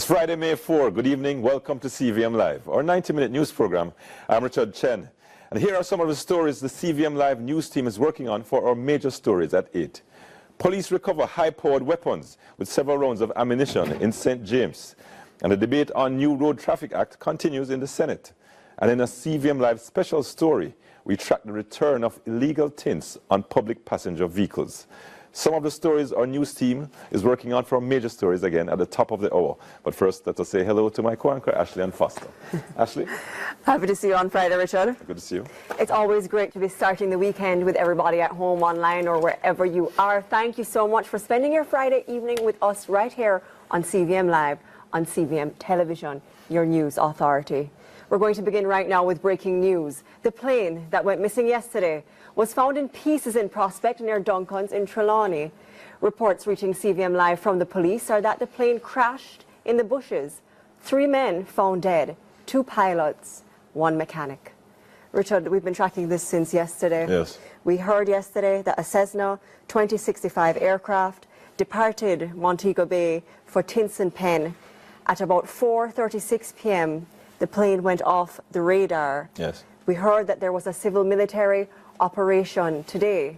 Friday, May 4. Good evening. Welcome to CVM Live, our 90-minute news program. I'm Richard Chen. And here are some of the stories the CVM Live news team is working on for our major stories at 8. Police recover high-powered weapons with several rounds of ammunition in St. James. And the debate on new Road Traffic Act continues in the Senate. And in a CVM Live special story, we track the return of illegal tints on public passenger vehicles. Some of the stories our news team is working on for major stories again at the top of the hour. But first, let us say hello to my co-anchor, Ashley and Foster. Ashley? Happy to see you on Friday, Richard. Good to see you. It's always great to be starting the weekend with everybody at home, online, or wherever you are. Thank you so much for spending your Friday evening with us right here on CVM Live, on CVM Television, your news authority. We're going to begin right now with breaking news. The plane that went missing yesterday was found in pieces in Prospect near Duncan's in Trelawney. Reports reaching CVM Live from the police are that the plane crashed in the bushes. 3 men found dead, 2 pilots, 1 mechanic. Richard, we've been tracking this since yesterday. Yes. We heard yesterday that a Cessna 2065 aircraft departed Montego Bay for Tinson Pen. At about 4:36 p.m., the plane went off the radar. Yes. We heard that there was a civil military operation today,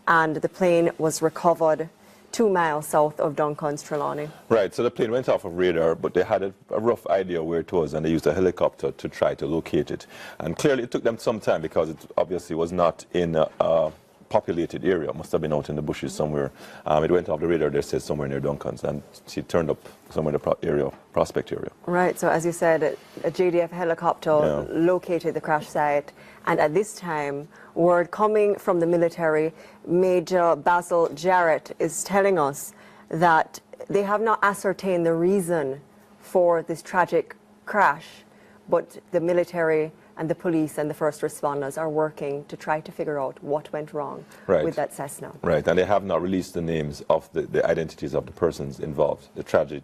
and the plane was recovered 2 miles south of Duncan's Trelawney. Right, so the plane went off of radar, but they had a rough idea where it was, and they used a helicopter to try to locate it. And clearly it took them some time because it obviously was not in a populated area. It must have been out in the bushes somewhere. It went off the radar, they said, somewhere near Duncan's, and she turned up somewhere in the Prospect area. Right, so as you said, a JDF helicopter located the crash site, and at this time, word coming from the military, Major Basil Jarrett is telling us that they have not ascertained the reason for this tragic crash, but the military and the police and the first responders are working to try to figure out what went wrong with that Cessna. Right, and they have not released the names of the identities of the persons involved, the tragic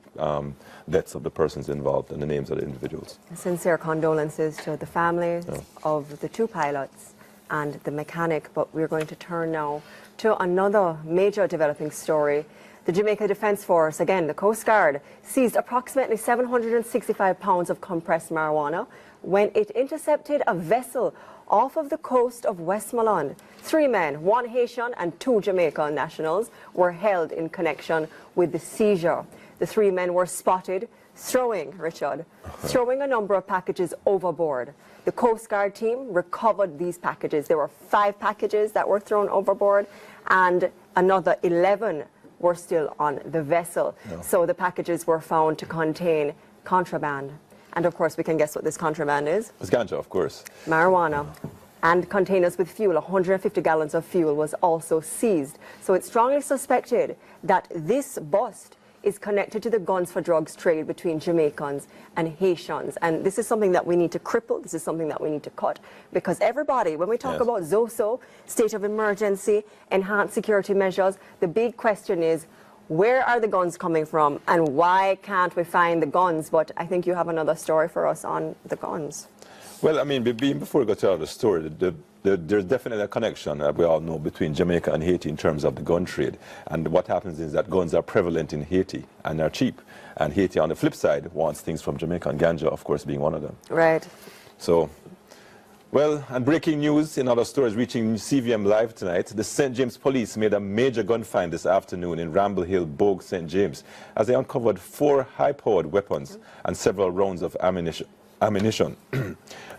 deaths of the persons involved, and the names of the individuals. Sincere condolences to the families of the 2 pilots and the mechanic, but we're going to turn now to another major developing story. The Jamaica Defence Force, again the Coast Guard, seized approximately 765 pounds of compressed marijuana when it intercepted a vessel off of the coast of Westmoreland. 3 men, 1 Haitian and 2 Jamaican nationals, were held in connection with the seizure. The 3 men were spotted throwing a number of packages overboard. The Coast Guard team recovered these packages. There were 5 packages that were thrown overboard, and another 11 were still on the vessel. So the packages were found to contain contraband. And of course, we can guess what this contraband is. It's ganja, of course. Marijuana. And containers with fuel, 150 gallons of fuel, was also seized. So it's strongly suspected that this bust is connected to the guns for drugs trade between Jamaicans and Haitians. And this is something that we need to cripple. This is something that we need to cut. Because everybody, when we talk about ZOSO, state of emergency, enhanced security measures, the big question is, where are the guns coming from, and why can't we find the guns? But I think you have another story for us on the guns. Well, I mean, before we go to the story, there's definitely a connection, we all know, between Jamaica and Haiti in terms of the gun trade. And what happens is that guns are prevalent in Haiti and are cheap. And Haiti, on the flip side, wants things from Jamaica, and ganja, of course, being one of them. Right. So, well, and breaking news in other stories reaching CVM Live tonight, the St. James police made a major gun find this afternoon in Ramble Hill, Bogue, St. James, as they uncovered 4 high-powered weapons and several rounds of ammunition.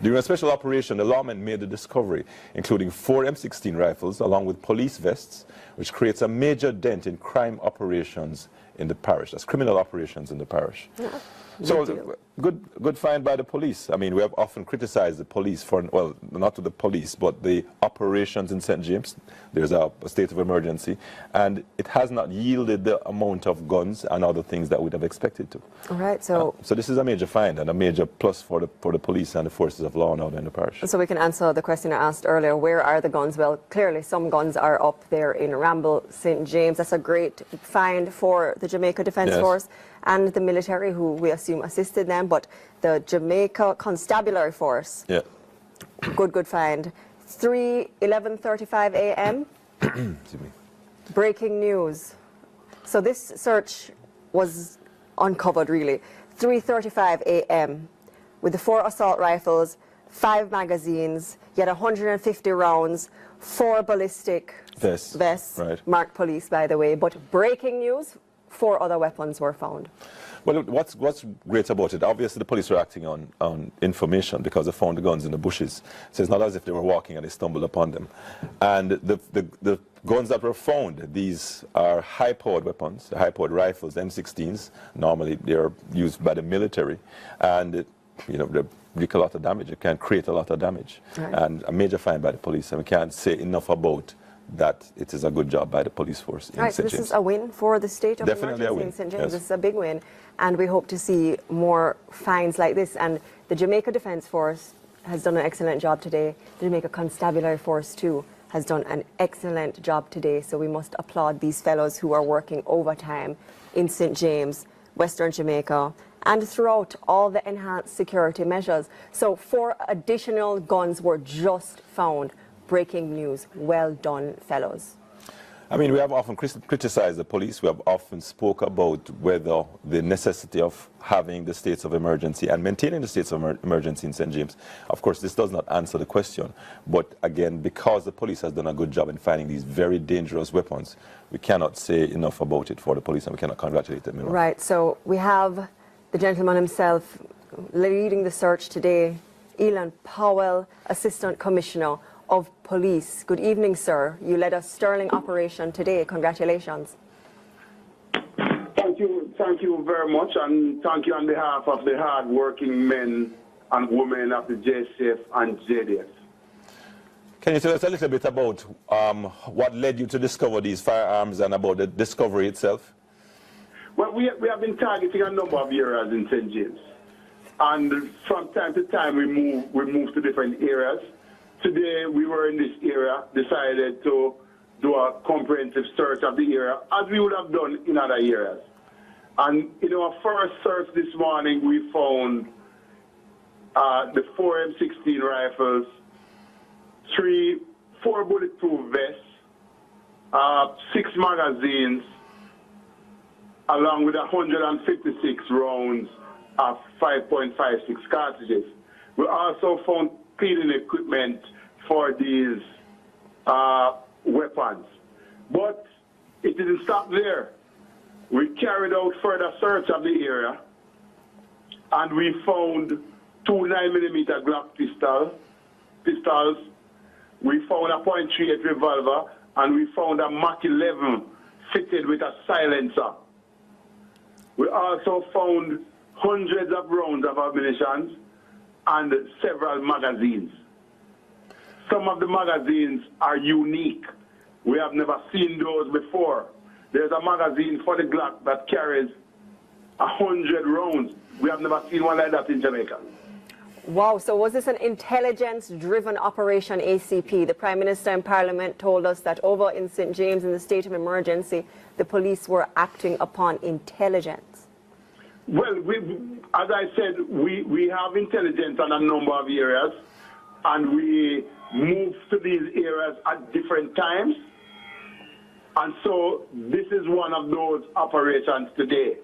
During a special operation, the lawmen made the discovery, including 4 M16 rifles along with police vests, which creates a major dent in crime operations in the parish. That's criminal operations in the parish. So, good find by the police. I mean, we have often criticized the police for, well, not to the police, but the operations in St. James. There's a state of emergency, and it has not yielded the amount of guns and other things that we'd have expected to. All right, so this is a major find and a major plus for the police and the forces of law and order in the parish. So we can answer the question I asked earlier, where are the guns? Well, clearly some guns are up there in Ramble, St. James. That's a great find for the Jamaica Defence Force and the military, who we assume assisted them, but the Jamaica Constabulary Force, good find. 11:35 a.m. Breaking news. So this search was uncovered, really. 3:35 a.m. with the 4 assault rifles, 5 magazines, yet 150 rounds, 4 ballistic vests, right. marked police, by the way. But breaking news, 4 other weapons were found. Well, what's great about it, obviously the police were acting on information because they found the guns in the bushes. So it's not as if they were walking and they stumbled upon them. And the guns that were found, these are high-powered weapons, high-powered rifles, M16s. Normally they're used by the military. And, you know, they wreak a lot of damage. It can create a lot of damage. Right. And a major find by the police. And we can't say enough about that it is a good job by the police force in St. So James. this is a win for the state of Definitely emergency in St. James. Yes. This is a big win, and we hope to see more finds like this. And the Jamaica Defence Force has done an excellent job today. The Jamaica Constabulary Force too has done an excellent job today. So we must applaud these fellows who are working overtime in St. James, Western Jamaica, and throughout all the enhanced security measures. So 4 additional guns were just found. Breaking news. Well done, fellows. I mean, we have often criticized the police. We have often spoke about whether the necessity of having the states of emergency and maintaining the states of emergency in St. James. Of course, this does not answer the question. But again, because the police has done a good job in finding these very dangerous weapons, we cannot say enough about it for the police, and we cannot congratulate them enough. Right. So we have the gentleman himself leading the search today, Elon Powell, Assistant Commissioner of Police. Good evening, sir. You led a sterling operation today. Congratulations. Thank you very much, and thank you on behalf of the hard-working men and women of the JCF and JDF. Can you tell us a little bit about what led you to discover these firearms and about the discovery itself? Well, we have been targeting a number of areas in St. James, and from time to time we move to different areas. Today we were in this area, decided to do a comprehensive search of the area, as we would have done in other areas. And in our first search this morning, we found the 4 M16 rifles, 4 bulletproof vests, 6 magazines, along with 156 rounds of 5.56 cartridges. We also found cleaning equipment for these weapons. But it didn't stop there. We carried out further search of the area, and we found 2 9mm Glock pistols. We found a .38 revolver, and we found a Mach 11 fitted with a silencer. We also found hundreds of rounds of ammunition and several magazines. Some of the magazines are unique. We have never seen those before. There's a magazine for the Glock that carries 100 rounds. We have never seen one like that in Jamaica. Wow, so was this an intelligence-driven operation, ACP? The Prime Minister in Parliament told us that over in St. James, in the state of emergency, the police were acting upon intelligence. Well, as I said, we have intelligence on a number of areas, and we move to these areas at different times. And so this is one of those operations today.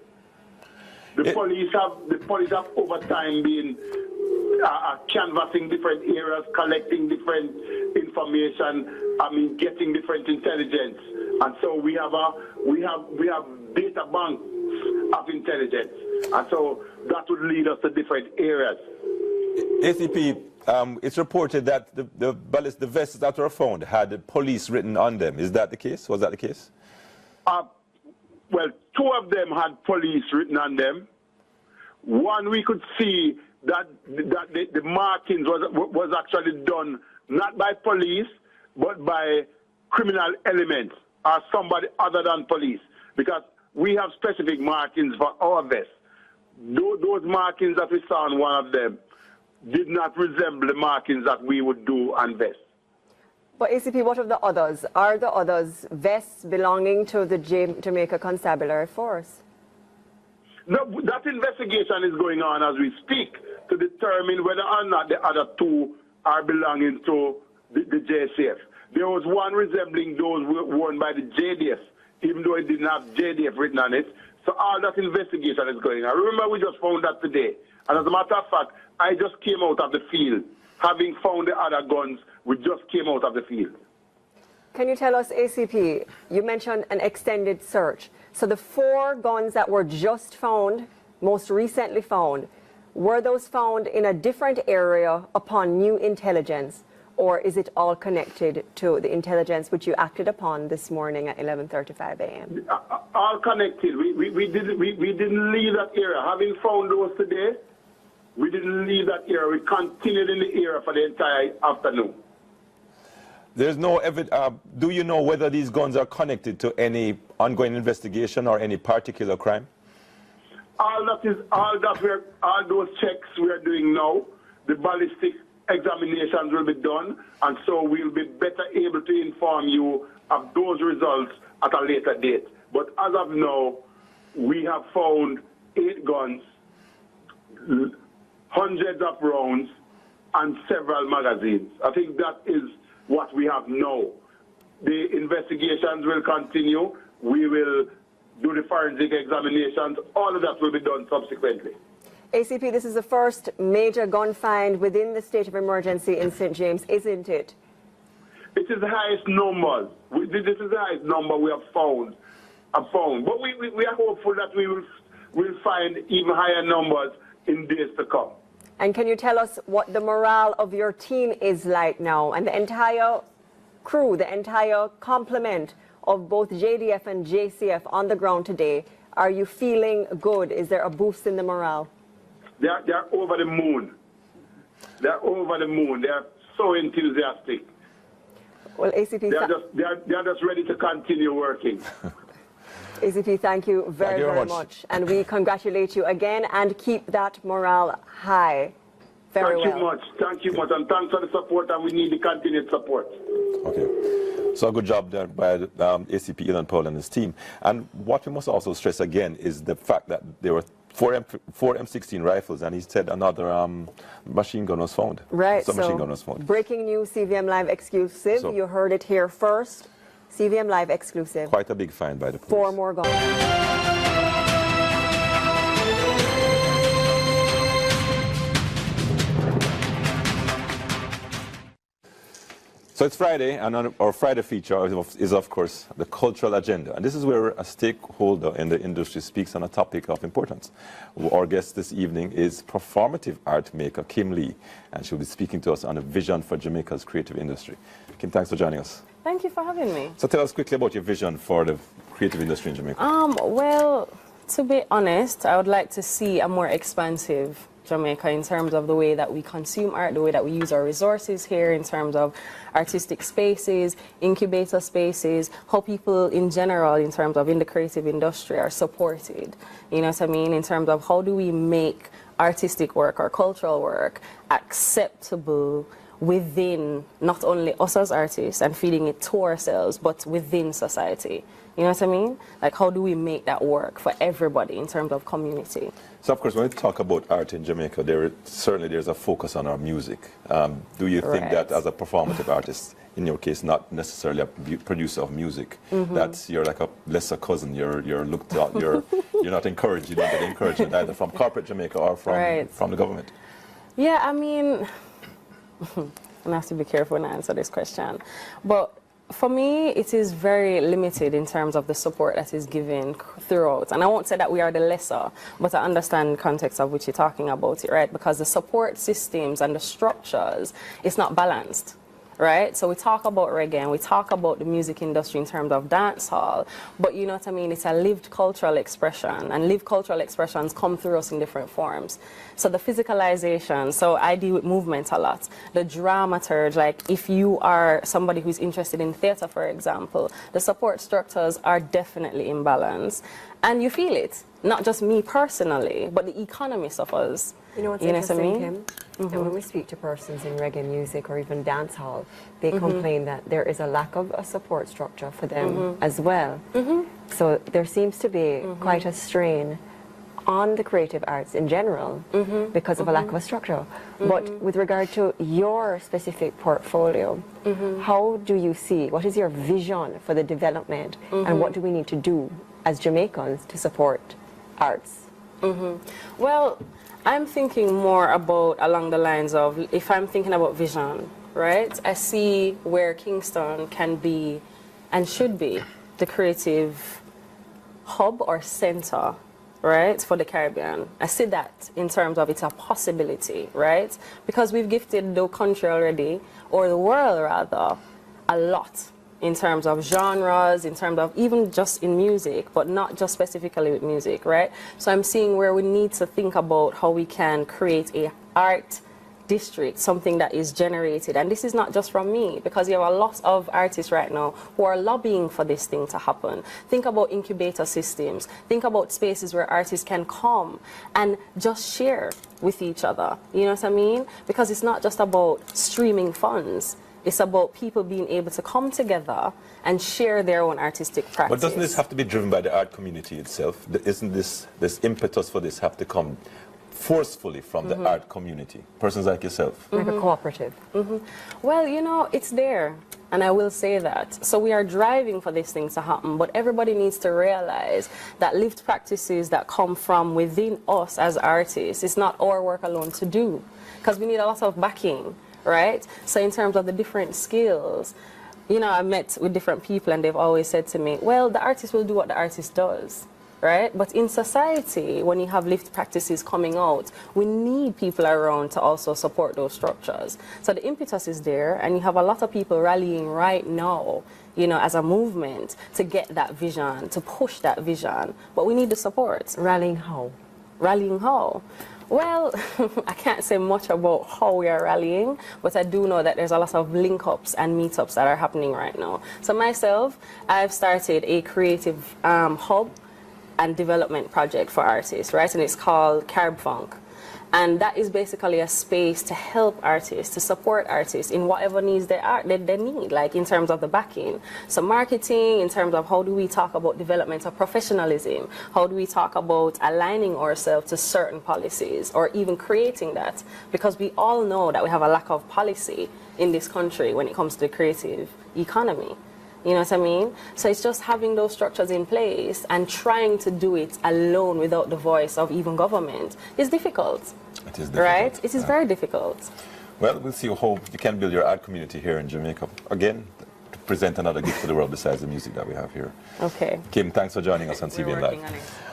The police have over time been canvassing different areas, collecting different information, getting different intelligence. And so we have data banks of intelligence. And so that would lead us to different areas. ACP, it's reported that the vests that were found had police written on them. Is that the case? Was that the case? Well, 2 of them had police written on them. One, we could see that the markings was actually done not by police, but by criminal elements or somebody other than police, because we have specific markings for our vests. Those markings that we saw on one of them did not resemble the markings that we would do on vests. But ACP, what of the others? Are the others vests belonging to the Jamaica Constabulary Force? No, that investigation is going on as we speak to determine whether or not the other 2 are belonging to the JCF. There was one resembling those worn by the JDF, even though it didn't have JDF written on it. So all that investigation is going on. Remember, we just found that today. And as a matter of fact, I just came out of the field. Having found the other guns, we just came out of the field. Can you tell us, ACP, you mentioned an extended search. So the 4 guns that were just found, most recently found, were those found in a different area upon new intelligence, or is it all connected to the intelligence which you acted upon this morning at 11:35 a.m.? All connected. We didn't leave that area. Having found those today, we didn't leave that area. We continued in the area for the entire afternoon. There's no evidence. Do you know whether these guns are connected to any ongoing investigation or any particular crime? All those checks we are doing now, the ballistic examinations will be done, and so we'll be better able to inform you of those results at a later date. But as of now, we have found 8 guns, hundreds of rounds, and several magazines. I think that is what we have now. The investigations will continue. We will do the forensic examinations. All of that will be done subsequently. ACP, this is the first major gun find within the state of emergency in St. James, isn't it? It is the highest number. This is the highest number we have found. But we are hopeful that we will find even higher numbers in days to come. And can you tell us what the morale of your team is like now, and the entire crew, the entire complement of both JDF and JCF on the ground today? Are you feeling good? Is there a boost in the morale? They're over the moon. They're over the moon. They're so enthusiastic. Well, ACP, they're just ready to continue working. ACP, thank you very much. And we congratulate you again and keep that morale high. Very well. Thank you much. Thank you much. And thanks for the support, and we need the continued support. Okay. So a good job there by ACP Elon Paul and his team. And what we must also stress again is the fact that there were 4 M16 rifles, and he said another machine gun was found. Right. Some machine gun was found. Breaking news, CVM Live exclusive. You heard it here first. CVM Live exclusive. Quite a big find by the police. 4 more guns. So it's Friday, and our Friday feature is, of course, the cultural agenda. And this is where a stakeholder in the industry speaks on a topic of importance. Our guest this evening is performative art maker Kim Lee, and she'll be speaking to us on a vision for Jamaica's creative industry. Kim, thanks for joining us. Thank you for having me. So tell us quickly about your vision for the creative industry in Jamaica. Well, to be honest, I would like to see a more expansive Jamaica in terms of the way that we consume art, the way that we use our resources here in terms of artistic spaces, incubator spaces, how people in general in terms of in the creative industry are supported. You know what I mean? In terms of how do we make artistic work or cultural work acceptable within not only us as artists and feeding it to ourselves, but within society. You know what I mean? Like, how do we make that work for everybody in terms of community? So, of course, when we talk about art in Jamaica, there's a focus on our music. Do you think that as a performative artist, in your case, not necessarily a producer of music, that you're like a lesser cousin, you're looked at, you're not encouraged, you don't get encouragement either from corporate Jamaica or from the government? Yeah, I mean, I have to be careful when I answer this question. But for me, it is very limited in terms of the support that is given throughout. And I won't say that we are the lesser, but I understand the context of which you're talking about it, right? Because the support systems and the structures, it's not balanced. Right? So we talk about reggae and we talk about the music industry in terms of dance hall, but you know what I mean? It's a lived cultural expression, and lived cultural expressions come through us in different forms. So the physicalization, so I deal with movement a lot. The dramaturge, like if you are somebody who's interested in theater, for example, the support structures are definitely imbalanced. And you feel it, not just me personally, but the economy suffers. You know what's interesting, Kim? That when we speak to persons in reggae music or even dance hall, they complain that there is a lack of a support structure for them as well. So there seems to be quite a strain on the creative arts in general because of a lack of a structure. But with regard to your specific portfolio, how do you see, what is your vision for the development and what do we need to do as Jamaicans to support arts? Well, I'm thinking more about along the lines of, if I'm thinking about vision, right? I see where Kingston can be and should be the creative hub or center, right, for the Caribbean. I see that in terms of it's a possibility, right? Because we've gifted the country already, or the world rather, a lot in terms of genres, in terms of even just in music, but not just specifically with music, right? So I'm seeing where we need to think about how we can create a art district, something that is generated. And this is not just from me, because you have a lot of artists right now who are lobbying for this thing to happen. Think about incubator systems. Think about spaces where artists can come and just share with each other. You know what I mean? Because it's not just about streaming funds. It's about people being able to come together and share their own artistic practice. But doesn't this have to be driven by the art community itself? Isn't this impetus for this have to come forcefully from the art community, persons like yourself? Like a cooperative? Well, you know, it's there, and I will say that. So we are driving for these things to happen, but everybody needs to realize that lived practices that come from within us as artists, it's not our work alone to do, because we need a lot of backing, right? So in terms of the different skills, you know, I met with different people and they've always said to me, well, the artist will do what the artist does. Right? But in society, when you have lived practices coming out, we need people around to also support those structures. So the impetus is there, and you have a lot of people rallying right now, you know, as a movement to get that vision, to push that vision. But we need the support. Rallying how? Rallying how? Well, I can't say much about how we are rallying, but I do know that there's a lot of link-ups and meetups that are happening right now. So myself, I've started a creative hub and development project for artists, right? And it's called Carib Funk. And that is basically a space to help artists, to support artists in whatever needs they need, like in terms of the backing. So marketing, in terms of how do we talk about development of professionalism? How do we talk about aligning ourselves to certain policies or even creating that? Because we all know that we have a lack of policy in this country when it comes to the creative economy. You know what I mean? So it's just having those structures in place and trying to do it alone without the voice of even government is difficult. It is difficult. Right? It is very difficult. Well, we'll see how you can build your art community here in Jamaica. Again, to present another gift to the world besides the music that we have here. Okay. Kim, thanks for joining us on CBN Live.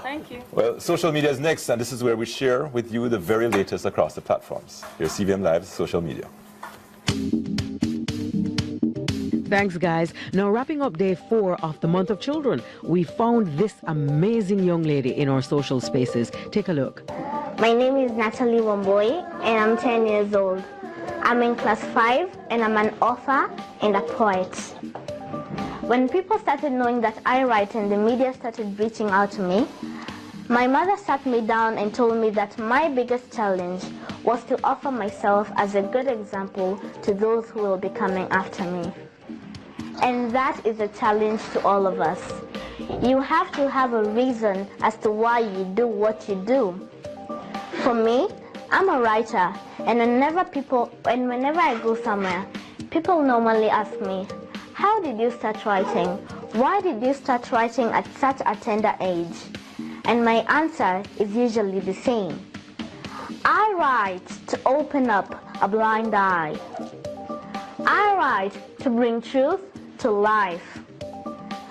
Thank you. Well, social media is next, and this is where we share with you the very latest across the platforms. Here's CBN Live's social media. Thanks, guys. Now, wrapping up day 4 of the month of children, we found this amazing young lady in our social spaces. Take a look. My name is Natalie Wamboy, and I'm 10 years old. I'm in class 5, and I'm an author and a poet. When people started knowing that I write and the media started reaching out to me, my mother sat me down and told me that my biggest challenge was to offer myself as a good example to those who will be coming after me. And that is a challenge to all of us. You have to have a reason as to why you do what you do. For me, I'm a writer, and whenever I go somewhere, people normally ask me, how did you start writing? Why did you start writing at such a tender age? And my answer is usually the same. I write to open up a blind eye. I write to bring truth to life.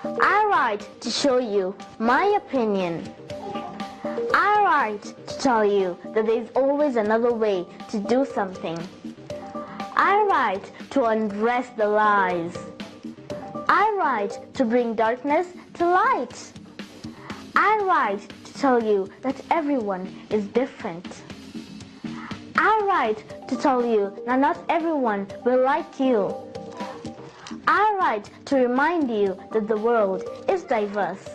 I write to show you my opinion. I write to tell you that there is always another way to do something. I write to undress the lies. I write to bring darkness to light. I write to tell you that everyone is different. I write to tell you that not everyone will like you. I write to remind you that the world is diverse.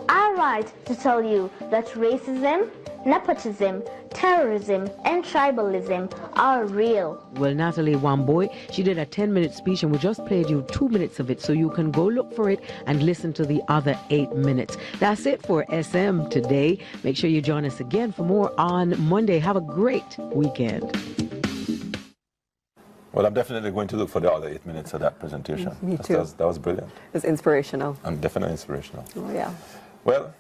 I write to tell you that racism, nepotism, terrorism, and tribalism are real. Well, Natalie Wamboy, she did a 10-minute speech, and we just played you 2 minutes of it, so you can go look for it and listen to the other 8 minutes. That's it for SM today. Make sure you join us again for more on Monday. Have a great weekend. Well, I'm definitely going to look for the other 8 minutes of that presentation. Me too. That was brilliant. It's inspirational. And definitely inspirational. Oh, yeah. Well,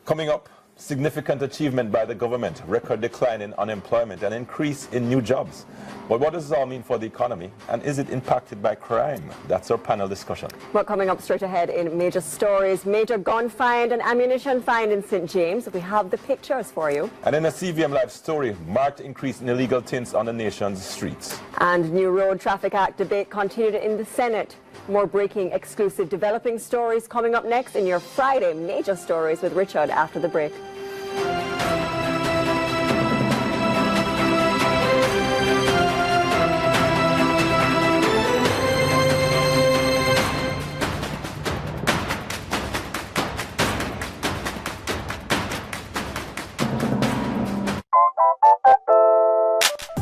coming up, significant achievement by the government, record decline in unemployment, and increase in new jobs. But what does this all mean for the economy? And is it impacted by crime? That's our panel discussion. Well, coming up straight ahead in major stories, major gun find and ammunition find in St. James. We have the pictures for you. And in a CVM Live story, marked increase in illegal tints on the nation's streets. And new Road Traffic Act debate continued in the Senate. More breaking, exclusive, developing stories coming up next in your Friday Major Stories with Richard after the break.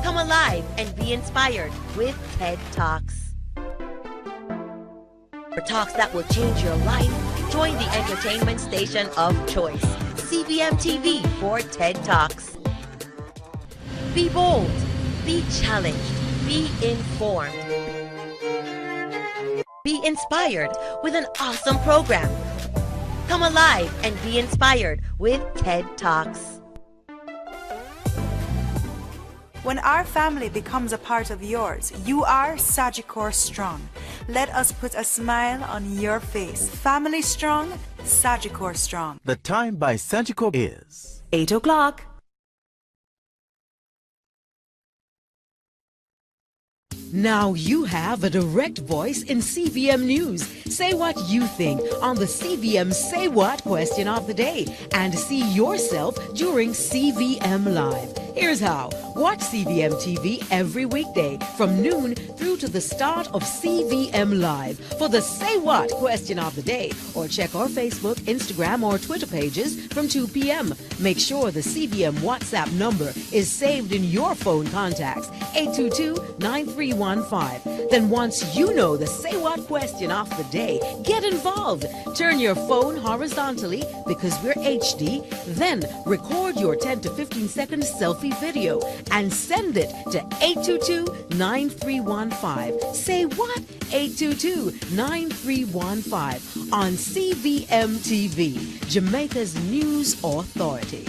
Come alive and be inspired with TED Talks. For talks that will change your life, join the entertainment station of choice, CVM TV for TED Talks. Be bold, be challenged, be informed. Be inspired with an awesome program. Come alive and be inspired with TED Talks. When our family becomes a part of yours, you are Sagicor Strong. Let us put a smile on your face. Family strong, Sagicor Strong. The time by Sagicor is 8 o'clock. Now you have a direct voice in CVM News. Say what you think on the CVM Say What question of the day and see yourself during CVM Live. Here's how. Watch CVM TV every weekday from noon through to the start of CVM Live for the Say What question of the day, or check our Facebook, Instagram, or Twitter pages from 2 p.m. Make sure the CVM WhatsApp number is saved in your phone contacts, 822-9315. Then once you know the Say What question of the day, get involved. Turn your phone horizontally because we're HD, then record your 10 to 15 second selfie video and send it to 822-9315. Say what? 822-9315 on CVM TV, Jamaica's news authority.